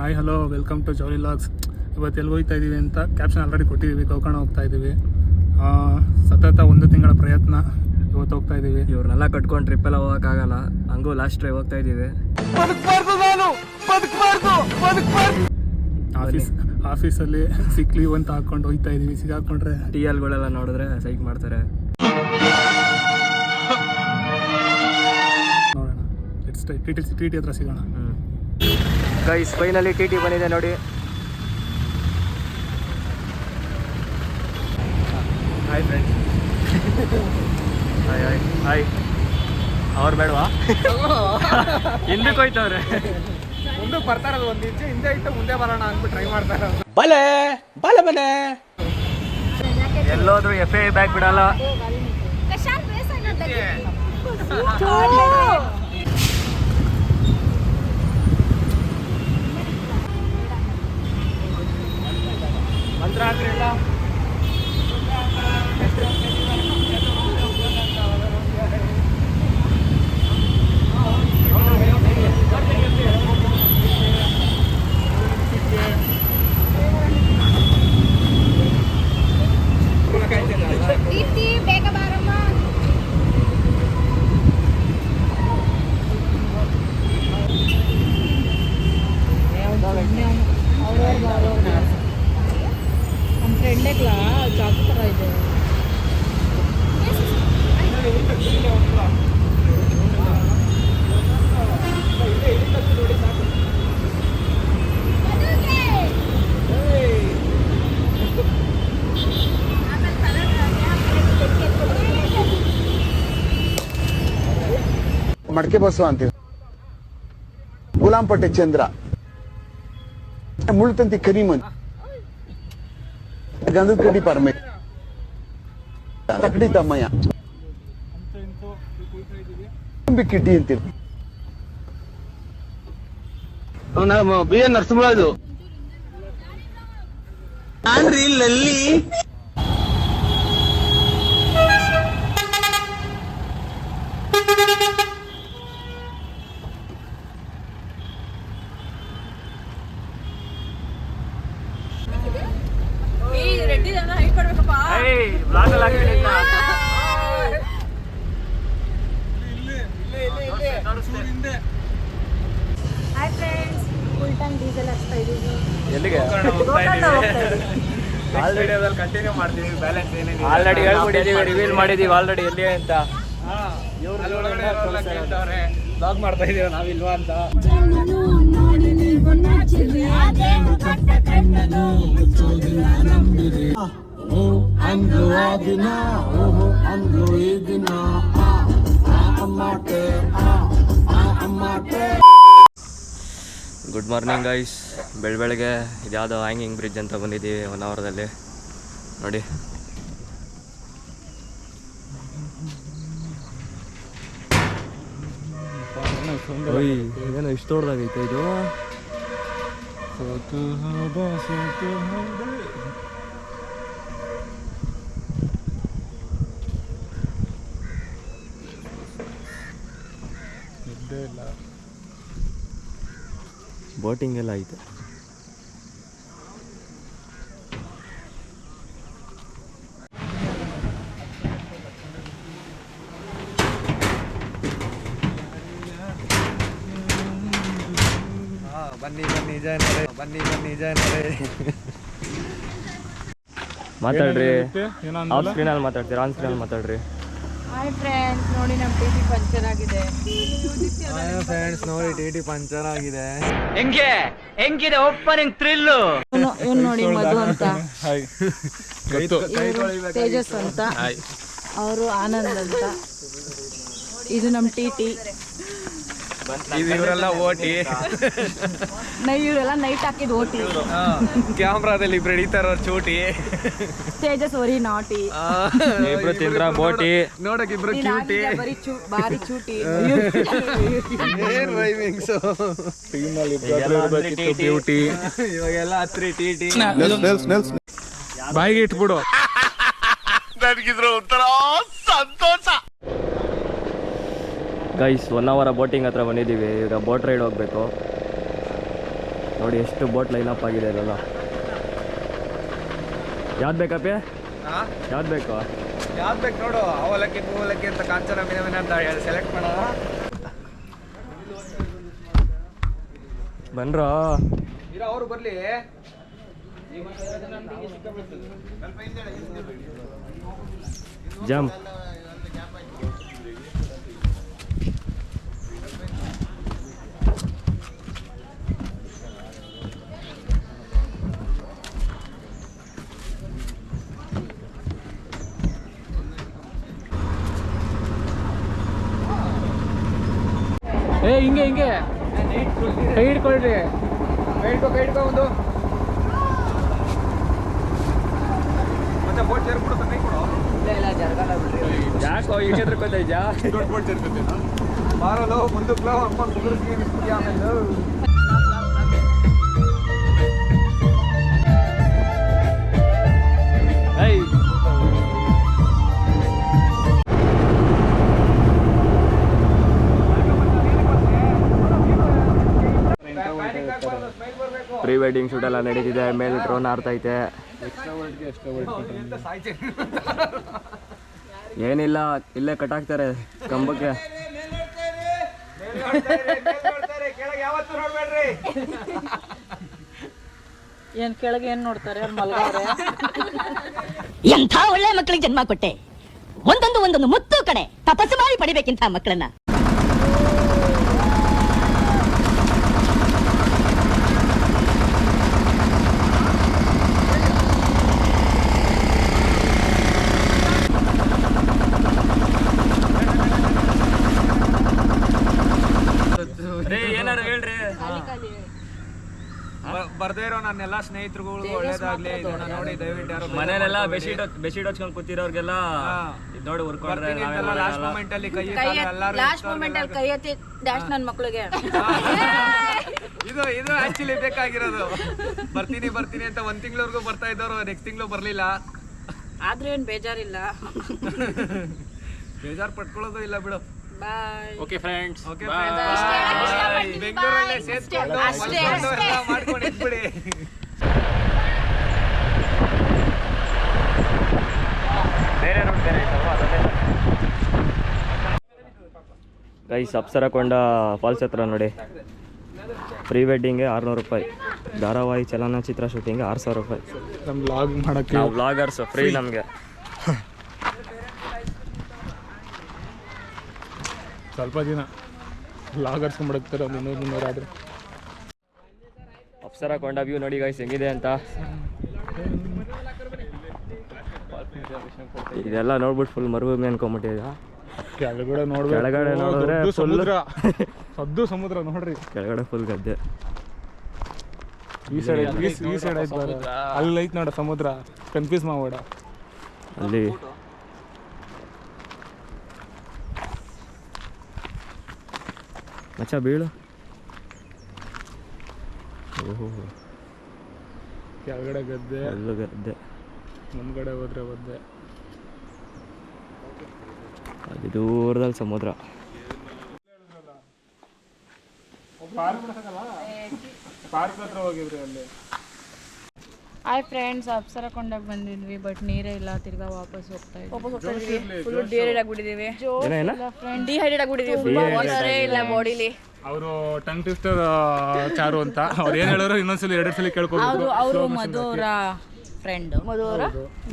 Hi hello welcome to ಜೌಲಿ logs. ಇವತ್ತು ಎಲ್ಲಿ ಹೋಗ್ತಾ ಇದ್ದೀವಿ ಅಂತ ಕ್ಯಾಪ್ಷನ್ ಆಲ್ರೆಡಿ ಕೊಟ್ಟಿದ್ದೀವಿ. ಗೋಕರ್ಣ ಹೋಗ್ತಾ ಇದ್ದೀವಿ. ಸತತ 1 ತಿಂಗಳ ಪ್ರಯತ್ನ. ಇವತ್ತು ಹೋಗ್ತಾ ಇದ್ದೀವಿ. ಇವ್ರನ್ನೆಲ್ಲ ಕಟ್ಕೊಂಡು ಟ್ರಿಪ್ಪೆಲ್ಲ ಹೋಗೋಕ್ಕಾಗಲ್ಲ, ಹಂಗೂ ಲಾಸ್ಟ್ ಡ್ರೈವ್ ಹೋಗ್ತಾ ಇದ್ದೀವಿ. ಆಫೀಸಲ್ಲಿ ಸಿಕ್ ಲೀವ್ ಅಂತ ಹಾಕೊಂಡು ಹೋಗ್ತಾ ಇದ್ದೀವಿ. ಸಿಗಾಕೊಂಡ್ರೆ ಟಿ ಎಲ್ಗಳೆಲ್ಲ ನೋಡಿದ್ರೆ ಸೈಕ್ ಮಾಡ್ತಾರೆ. ನೋಡೋಣ, ಟಿ ಟಿ ಹತ್ರ ಸಿಗೋಣ. ಗೈಸ್ ಫೈನಲಿ ಟಿ ಟಿ ಬಂದಿದೆ ನೋಡಿ. Hi friends. Hi hi hi. ಅವ್ರು ಬೇಡವಾ? ಹಿಂದಕ್ಕೆ ಹೋಯ್ತವ್ರೆ. ಮುಂದಕ್ಕೆ ಬರ್ತಾರದು, ಒಂದು ಇಂಚು ಹಿಂದೆ ಇಟ್ಟು ಮುಂದೆ ಬರೋಣ ಅಂದ್ಬಿಟ್ಟು ಟ್ರೈ ಮಾಡ್ತಾರೆ. ಬಲೆ ಬಲೆ ಬಲೆ ಎಲ್ಲೋದ್ರು ಎಫ್ ಐ ಬ್ಯಾಗ್ ಬಿಡಲ್ಲ. ಮಂತ್ರ ಹಾಕ್ರಿಲ್ಲ. ನಮ್ಮ ಫ್ರೆಂಡೇಗ್ಲಾ ಜಾಬ್ ಥರ ಇದೆ. ಮಡಕೆ ಬಸ್ಸು ಅಂತೀವಿ. ಗುಲಾಂಪಟ್ಟೆ ಚಂದ್ರ, ಮುಳ್ತಂತಿ ಕರಿಮನ್, ಗಂಧದ ಕಡ್ಡಿ ಪರಮೆ, ತಕಡಿ ತಮ್ಮಯ್ಯ, ಕಿಟ್ಟಿ ಅಂತೀವಿ. ಬಿ ಎನ್ ನರಸಿಂಹರಾಜು ನಾನ್ರಿ ಲಲ್ಲಿ. Hi friends, full time diesel ಹಚ್ತಾ ಇದ್ದೀವಿ. ಎಲ್ಲಿಗೆ? ಕಂಟಿನ್ಯೂ ಮಾಡ್ತೀವಿ. ಬ್ಯಾಲೆನ್ಸ್ ಏನೇನು ಆಲ್ರೆಡಿ ಹೇಳ್ಬಿಟ್ಟಿದ್ದೀವಿ, ರಿವೀಲ್ ಮಾಡಿದ್ದೀವಿ ಆಲ್ರೆಡಿ ಎಲ್ಲಿ ಅಂತ. ಬ್ಲಾಗ್ ಮಾಡ್ತಾ ಇದೀವಿ ನಾವಿಲ್ವಾ ಅಂತ. Good morning guys. ಬೆಳಗ್ಗೆ ಇದ್ಯಾವುದೋ ಹ್ಯಾಂಗಿಂಗ್ ಬ್ರಿಡ್ಜ್ ಅಂತ ಬಂದಿದ್ದೀವಿ 1 ಅವರ್ದಲ್ಲಿ ನೋಡಿ. ಏನೋ ಇಷ್ಟು ದೊಡ್ಡದಾಗೈತೆ ಇದು. ಬೋಟಿಂಗ್ ಎಲ್ಲ ಐತೆ. ಬನ್ನಿ ಮಾತಾಡ್ರಿ. ಆಫ್ ಸ್ಕ್ರೀನಲ್ಲಿ ಮಾತಾಡ್ತೀರಾ, ಆನ್ ಸ್ಕ್ರೀನಲ್ಲಿ ಮಾತಾಡ್ರಿ. ಹಾಯ್ ಫ್ರೆಂಡ್ಸ್, ನೋಡಿ ನಮ್ಮ ಟಿ ಟಿ ಪಂಚರ್ ಆಗಿದೆ. ಫ್ರೆಂಡ್ಸ್ ನೋಡಿ ಟಿ ಟಿ ಪಂಚರ್ ಆಗಿದೆ. ಹೆಂಗಿದೆ ಓಪನಿಂಗ್ ಥ್ರಿಲ್ಲು. ಇವ್ನು ನೋಡಿ ಮಧು ಅಂತ, ತೇಜಸ್ ಅಂತ, ಅವರು ಆನಂದ್ ಅಂತ. ಇದು ನಮ್ಮ ಟಿ ಟಿ. ಇವರೆಲ್ಲ ಓಟಿ. ಇವರೆಲ್ಲ ನೈಟ್ ಹಾಕಿದ್ ಓಟಿ. ಕ್ಯಾಮ್ರಾದಲ್ಲಿ ಇಬ್ರು ಹಿಡಿತಾರ ಚೋಟಿ. ತೇಜಸ್ ವರಿ ನಾಟಿ. ಇಬ್ರು ತಿಂದ್ರ ಬೋಟಿ. ನೋಡಕ್ ಇಬ್ರು ಕ್ಯೂಟಿ. ಬಾರಿ ಚೂಟಿ. ಏನ್ ರೈಮಿಂಗ್ಸ್. ಬ್ಯೂಟಿ ಇವಾಗೆಲ್ಲ ಹತ್ರಿ ಟಿ ಟಿ. ಬಾಯಿಗೆ ಇಟ್ಬಿಡು. ನನಗಿದ್ರು ಒಂಥರ ಸಂತೋಷ. ಗೈಸ್ 1 ಅವರ್ ಬೋಟಿಂಗ್ ಹತ್ರ ಬಂದಿದ್ದೀವಿ. ಈಗ ಬೋಟ್ ರೈಡ್ ಹೋಗ್ಬೇಕು. ನೋಡಿ ಎಷ್ಟು ಬೋಟ್ ಲೈನಪ್ ಆಗಿದೆ ಅಲ್ಲೆಲ್ಲ. ಯಾವ್ದು ಬೇಕಪ್ಪಿ? ಯಾವ್ದು ಬೇಕು? ಯಾವ್ದು ಬೇಕು ನೋಡು. ಅವಲಕ್ಕಿ ಪೂವಲಕ್ಕಿ ಅಂತ ಕಾಂಚನ ಮಿನ ಅಂತ ಸೆಲೆಕ್ಟ್ ಮಾಡೋಣ. ಬನ್ರೋ ಅವರು ಬರ್ಲಿ. ಜಂಪ್. ಹಿಂಗೆ ಕೈ ಹಿಡ್ಕೊಳ್ರಿ. ಕೈ ಹಿಡ್ಕೊ ಒಂದು. ಮತ್ತೆ ಬೋಟ್ ಸೇರ್ಬಿಡುತ್ತೆ. ಕೈ ಕೊಡು. ಯಾಕೋ ಈಗ ಎದ್ರಕೋತಾ ಇದ್ಯಾ? ಬಾರಲು ಮುಂದಕ್ಕೆ ಅಪ್ಪ ಕುದುರಿಸ್ತೀವಿ ಆಮೇಲೆ. ಪ್ರೀ ವೆಡ್ಡಿಂಗ್ ಶೂಟ್ ಎಲ್ಲ ನಡೀತಿದೆ. ಮೇಲೆ ಡ್ರೋನ್ ಆರ್ತೈತೆ. ಏನಿಲ್ಲ, ಇಲ್ಲೇ ಕಟ್ಟಾಕ್ತಾರೆ ಕಂಬಕ್ಕೆ. ಏನ್ ಕೆಳಗೆ ಏನ್ ನೋಡ್ತಾರೆ ಅವ್ರು ಮಲ್ಗವ್ರೆ. ಎಂಥ ಒಳ್ಳೆ ಮಕ್ಕಳಿಗೆ ಜನ್ಮ ಕೊಟ್ಟೆ. ಒಂದೊಂದು ಮುತ್ತು ಕಡೆ ತಪಸ್ಸು ಮಾಡಿ ಪಡಿಬೇಕಿಂತ ಮಕ್ಕಳನ್ನ. ಏನಾರು ಹೇಳ್ರಿ. ಬರ್ದೇ ಇರೋ ನನ್ನೆಲ್ಲ ಸ್ನೇಹಿತರುಗಳು ಒಳ್ಳೇದಾಗ್ಲಿ. ಇದನ್ನ ನೋಡಿ ದಯವಿಟ್ಟು ಯಾರು ಮನೇಲೆಲ್ಲ ಬೆಡ್ಶೀಟ್ ಹಚ್ಕೊಂಡು ಕೂತಿರೋರ್ಗೆಲ್ಲ ಇದ್ ನೋಡಿ ಉರ್ಕೊಂಡ್ರೆ ಲಾಸ್ಟ್ ಮೂಮೆಂಟ್ ಅಲ್ಲಿ ಕೈ ಲಾಸ್ಟ್ ಮೂಮೆಂಟ್ ಅಲ್ಲಿ ಕೈ ಎತ್ತಿ ಡ್ಯಾಶ್ ನನ್ನ ಮಕ್ಳಿಗೆ. ಇದು ಆಕ್ಚುಲಿ ಬೇಕಾಗಿರೋದು. ಬರ್ತೀನಿ ಅಂತ 1 ತಿಂಗಳವರೆಗೂ ಬರ್ತಾ ಇದ್ದವರು ನೆಕ್ಸ್ಟ್ ತಿಂಗಳು ಬರ್ಲಿಲ್ಲ. ಆದ್ರೂ ಏನ್ ಬೇಜಾರಿಲ್ಲ. ಬೇಜಾರು ಪಟ್ಕೊಳ್ಳೋದು ಇಲ್ಲ ಬಿಡು. ಬಾಯ್. Okay friends. ಬೆಂಗಳೂರಲ್ಲೇ ಸೇರ್ಕೊಂಡು ಮಾಡ್ಕೊಂಡು ಇಟ್ಬಿಡಿ. ಗೈಸ್ ಅಪ್ಸರಕೊಂಡ ಫಾಲ್ಸ್ ಹತ್ರ ನೋಡಿ. ಪ್ರೀ ವೆಡ್ಡಿಂಗ್ಗೆ 600 ರೂಪಾಯಿ. ಧಾರಾವಾಹಿ ಚಲನಚಿತ್ರ ಶೂಟಿಂಗ್ಗೆ 6000 ರೂಪಾಯಿ. ನಮ್ಮ ಬ್ಲಾಗ್ ಮಾಡೋಕ್ಕೆ ನಾವು ಬ್ಲಾಗರ್ಸ್ ಫ್ರೀ ನಮಗೆ. ಸ್ವಲ್ಪ ದಿನ ಬ್ಲಾಗರ್ಸ್ ಮಾಡಕ್ತಾರೆ 300 ಆದ್ರೆ. ಅಪ್ಸರಕೊಂಡ ವ್ಯೂ ನೋಡಿ ಗೈಸ್ ಹೆಂಗಿದೆ ಅಂತ. ಇದೆಲ್ಲ ನೋಡ್ಬಿಟ್ಟು ಫುಲ್ ಮರುಭೂಮಿ ಅನ್ಕೊಂಬಿಟ್ಟಿದೆ. ಕೆಳಗಡೆ ನೋಡಿದ್ರೆ ಸದ್ದು ಸಮುದ್ರ ನೋಡ್ರಿ. ಕೆಳಗಡೆ ಫುಲ್ ಗದ್ದೆ. ಈ ಸೈಡ್ ಐತೆ ಅಲ್ಲಿ ಐತೆ ನೋಡ ಸಮುದ್ರ. ಕನ್ಫ್ಯೂಸ್ ಮಾಡಬೇಡ. ಅಲ್ಲಿ ಮಚ್ಚ ಬೀಳು. ಓಹೋ ಕೆಳಗಡೆ ಗದ್ದೆ, ಅಲ್ಲೂ ಗದ್ದೆ. ಮುಂದ್ಗಡೆ ಹೋದ್ರೆ ಗದ್ದೆ. ಅಲ್ಲಿ ದೂರದಲ್ಲಿ ಸಮುದ್ರ. ಪಾರ್ಕ್ ಹತ್ರ ಹೋಗಿದ್ರಿ ಅಲ್ಲಿ. ಹಾಯ್ ಫ್ರೆಂಡ್ಸ್, ಅಪ್ಸರಕೊಂಡಾಗ ಬಂದಿದ್ವಿ ಬಟ್ ನೀರೇ ಇಲ್ಲ. ತಿರ್ಗಾ ವಾಪಸ್ ಹೋಗ್ತಾ ಇದ್ವಿ. ಫುಲ್ ಡಿಹೈಡ್ರೇಟ್ ಆಗ್ಬಿಟ್ಟಿದೀವಿ. ಡಿಹೈಡ್ರೇಟ್ ಆಗ್ಬಿಟ್ಟಿದೀವಿ. ವಾಟರೇ ಇಲ್ಲ ಬಾಡಿಲಿ. ಅವರು ಟಂಗ್ ಟ್ವಿಸ್ಟರ್ ಚಾರು ಅಂತ ಅವ್ರು ಏನ್ ಹೇಳೋರು ಇನ್ನೊಂದ್ಸಲಿ 2 ಸಲ ಕೇಳ್ಕೊಬೇಕು. ಅವರು ಮಧುರ ಫ್ರೆಂಡ್. ಮಧುರ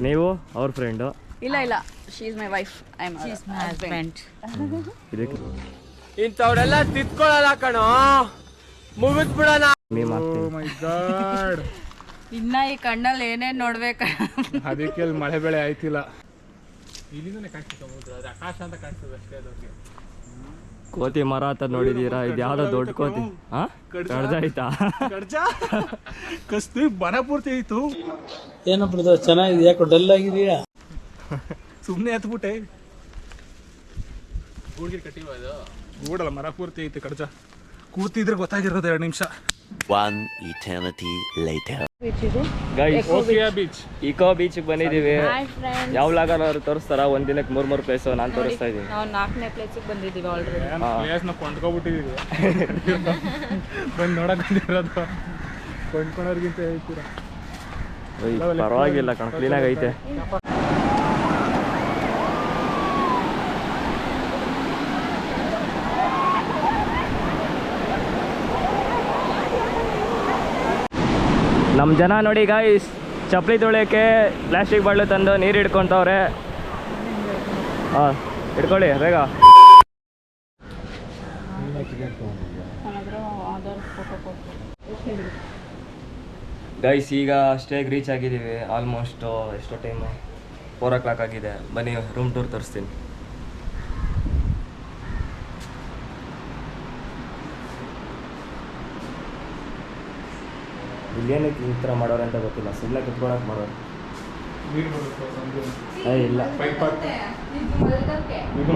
ನೀವು ಅವ್ರ ಫ್ರೆಂಡು? ಇಲ್ಲ, she is my wife. I am she is my husband. ಇದಕ್ಕೆ ಇಂಥವ್ರೆಲ್ಲ ತಿತ್ಕೊಳ್ಳಲ್ಲ ಕಣೋ. ಮುಗಿಸ್ಬಿಡೋಣ. ನೀವು ಓ ಮೈ ಗಾಡ್. ಇನ್ನ ಈ ಕಣ್ಣಲ್ಲಿ ಏನೇನ್ ನೋಡ್ಬೇಕ. ಅದಕ್ಕೆ ಅಲ್ಲಿ ಮಳೆ ಬೆಳೆ ಆಯ್ತಿಲ್ಲ. ಇಲ್ಲಿಂದನೇ ಕಾಣಿಸ್ತು ಸಮುದ್ರ. ಅದು ಆಕಾಶ ಅಂತ ಕಾಣಿಸ್ತದೆ ಅಷ್ಟೇ. ಅದಕ್ಕೆ ಕೋತಿ ಮರ ಅಂತ ನೋಡಿದೀರಾ? ಇದು ಯಾವ್ದೋ ದೊಡ್ಡ ಕೋತಿ. ಕಡ್ಜ ಆಯ್ತಾ? ಕಸ್ತು ಬನ ಪೂರ್ತಿ ಆಯ್ತು. ಏನಪ್ಪ ಚೆನ್ನಾಗಿದೆ, ಯಾಕೋ ಡಲ್ ಆಗಿದೆಯಾ? ಸುಮ್ಮನೆ ಹತ್ಬಿಟ್ಟೆ. ಗೂಡ್ಗಿರ್ ಕಟ್ಟಿವ ಅದು ಗೂಡಲ್ಲ, ಮರ ಪೂರ್ತಿ ಐತೆ ಕಡ್ಜ. ಕೂತಿದ್ರೆ ಗೊತ್ತಾಗಿರೋದು 2 ನಿಮಿಷ. One eternity later. Guys beach, eco ಬೀಚ್ಗೆ ಬಂದಿದ್ದೀವಿ. ಯಾವ ಲಾಗರ್ ತೋರಿಸ್ತಾರ? ಒಂದ್ ದಿನಕ್ಕೆ 3 ಪ್ಲೇಸ್ ನಾನು ತೋರಿಸ್ತಾ ಇದ್ದೀನಿ. ನಾವು 4ನೇ ಪ್ಲೇಸಿಗೆ ಬಂದಿದ್ದೀವಿ ಆಲ್ರೆಡಿ. ಪ್ಲೇಸ್ನ ಕೊಂಡ್ಕೊಬಿಟ್ಟಿದ್ದೀವಿ. ಬಂದು ನೋಡಕ್ ಬಂದಿರೋದು. ಕೊಂಡ್ಕೊಳೋರ್ಗಿಂತ ಹೇಳ್ತೀರಾ. ಪರವಾಗಿಲ್ಲ ಕಣ, ಕ್ಲೀನಾಗಿ ಐತೆ. ನಮ್ಮ ಜನ ನೋಡಿ ಗಾಯ್ಸ್, ಚಪ್ಪಲಿ ತೊಳೆಯೋಕ್ಕೆ ಪ್ಲಾಸ್ಟಿಕ್ ಬಾಟ್ಲು ತಂದು ನೀರು ಹಿಡ್ಕೊತವ್ರೆ. ಹಾಂ ಹಿಡ್ಕೊಳ್ಳಿ ಬೇಗ. ಗೈಸ್ ಈಗ ಸ್ಟೇಗೆ ರೀಚ್ ಆಗಿದ್ದೀವಿ. ಆಲ್ಮೋಸ್ಟ್ ಎಷ್ಟೋ ಟೈಮು 4 o'clock ಆಗಿದೆ. ಬನ್ನಿ ರೂಮ್ ಟೂರ್ ತೋರಿಸ್ತೀನಿ. ಇಲ್ಲೇನಕ್ಕೆ ಈ ಥರ ಮಾಡೋರು ಅಂತ ಗೊತ್ತಿಲ್ಲ, ಸುಮ್ಮನೆ ಕುತ್ಕೊಳಕ್ಕೆ ಮಾಡೋರು. ಇಲ್ಲ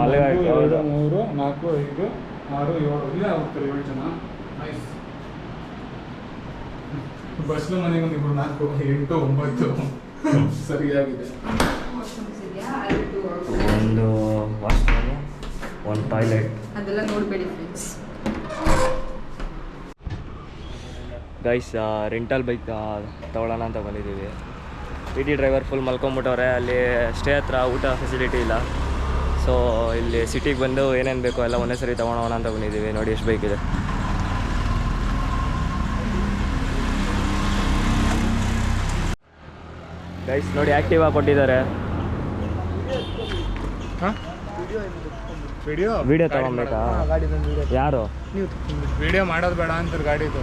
ಮಲಗಕ್ಕೆ 2, 3, 4, 5, 6, 7 ಇಲ್ಲೇ ಹೋಗ್ತಾರೆ 7 ಜನ. ನೈಸ್. ಬಸ್ಲು ಮನೆಗೆ ಒಂದು 4, 8, 9 ಸರಿಯಾಗಿದೆ. ಒಂದು ವಾಶ್ರೂಮು, ಒಂದು ಟಾಯ್ಲೆಟ್. ಅದೆಲ್ಲ ನೋಡಬೇಡಿ ಫ್ರೆಂಡ್ಸ್. ಗೈಸ್ ರೆಂಟಲ್ ಬೈಕ್ ತೊಗೊಳ್ಳೋಣ ಅಂತ ಬಂದಿದ್ದೀವಿ. PT ಡ್ರೈವರ್ ಫುಲ್ ಮಲ್ಕೊಂಬಿಟ್ಟವ್ರೆ. ಅಲ್ಲಿ ಸ್ಟೇ ಹತ್ರ ಊಟ ಫೆಸಿಲಿಟಿ ಇಲ್ಲ. ಸೊ ಇಲ್ಲಿ ಸಿಟಿಗೆ ಬಂದು ಏನೇನು ಬೇಕೋ ಎಲ್ಲ ಒಂದೇ ಸರಿ ತೊಗೊಳೋಣ ಅಂತ ಬಂದಿದ್ದೀವಿ. ನೋಡಿ ಎಷ್ಟು ಬೈಕ್ ಇದೆ. ಗೈಸ್ ನೋಡಿ ಆ್ಯಕ್ಟಿವಾ ಕೊಟ್ಟಿದ್ದಾರೆ. ವಿಡಿಯೋ ತಗೊಬೇಕಾ? ಯಾರು ವಿಡಿಯೋ ಮಾಡೋದು ಬೇಡ ಅಂತಾರೆ ಗಾಡಿದು.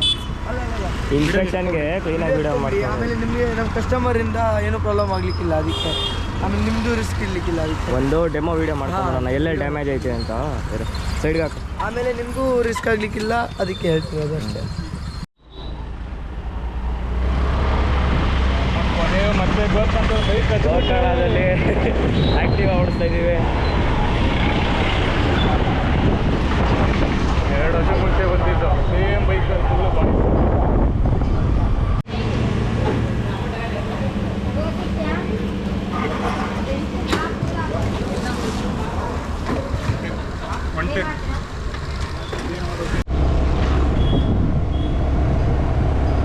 ಇನ್ಸ್ಪೆಕ್ಷನ್ಗೆ ಕ್ಲೀನಾಗಿ ವಿಡಿಯೋ ಮಾಡ್ತಾರೆ. ಆಮೇಲೆ ನಿಮಗೆ ನಮ್ಮ ಕಸ್ಟಮರಿಂದ ಏನೂ ಪ್ರಾಬ್ಲಮ್ ಆಗಲಿಕ್ಕಿಲ್ಲ ಅದಕ್ಕೆ. ಆಮೇಲೆ ನಿಮ್ಮದು ರಿಸ್ಕ್ ಇರಲಿಕ್ಕಿಲ್ಲ ಅದಕ್ಕೆ. ಒಂದು ಡೆಮೋ ವಿಡಿಯೋ ಮಾಡ್ಕೊಂಡ್ಬಿಡೋಣ ಎಲ್ಲೇ ಡ್ಯಾಮೇಜ್ ಐತೆ ಅಂತ. ಸೈಡ್ಗೆ ಹಾಕು. ಆಮೇಲೆ ನಿಮಗೂ ರಿಸ್ಕ್ ಆಗಲಿಕ್ಕಿಲ್ಲ ಅದಕ್ಕೆ ಹೇಳ್ತಿರೋದು ಅಷ್ಟೇ. ಮತ್ತೆ ಗೋಕರ್ಣದಲ್ಲಿ ಆ್ಯಕ್ಟಿವಾ ಓಡಿಸ್ತಾ ಇದ್ದೀವಿ. 2 ವರ್ಷ ಮುಂಚೆ ಬಂದಿದ್ದು ಸೇಮ್ ಬೈಕ್ ಫುಲ್ಲು ಬಾಡಿ. ಒಂಟೆ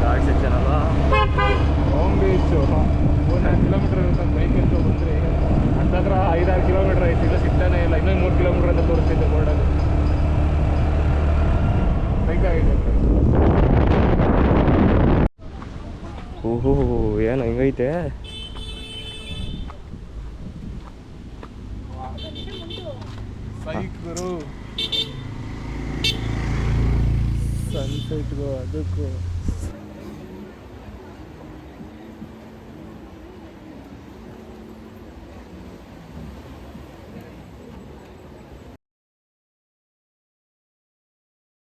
ಗಾಡಿ ಸೆಕ್ಷನ್ ಅಲ್ವಾ? ಹೋಮ್ ಬೀಚು 4 ಕಿಲೋಮೀಟರ್ ಇರುತ್ತೆ. ಬೈಕ್ ಅಂತ ಬಂದರೆ ಹತ್ತತ್ರ 5-6 ಕಿಲೋಮೀಟರ್ ಐತಿ. ಇಲ್ಲ ಸಿಗ್ತಾನೆ ಇಲ್ಲ. ಇನ್ನೂ 3 ಕಿಲೋಮೀಟರ್ ಅಂತ ತೋರಿಸ್ತಿದ್ದೆ ಬೋರ್ಡಲ್ಲಿ. ಬೈಕಾಗಿದೆ. ಓಹೋ ಏನು ಹಿಂಗೈತೆ. ಬೈಕರು ಸನ್ಸೆಟ್ಗೂ ಅದಕ್ಕೂ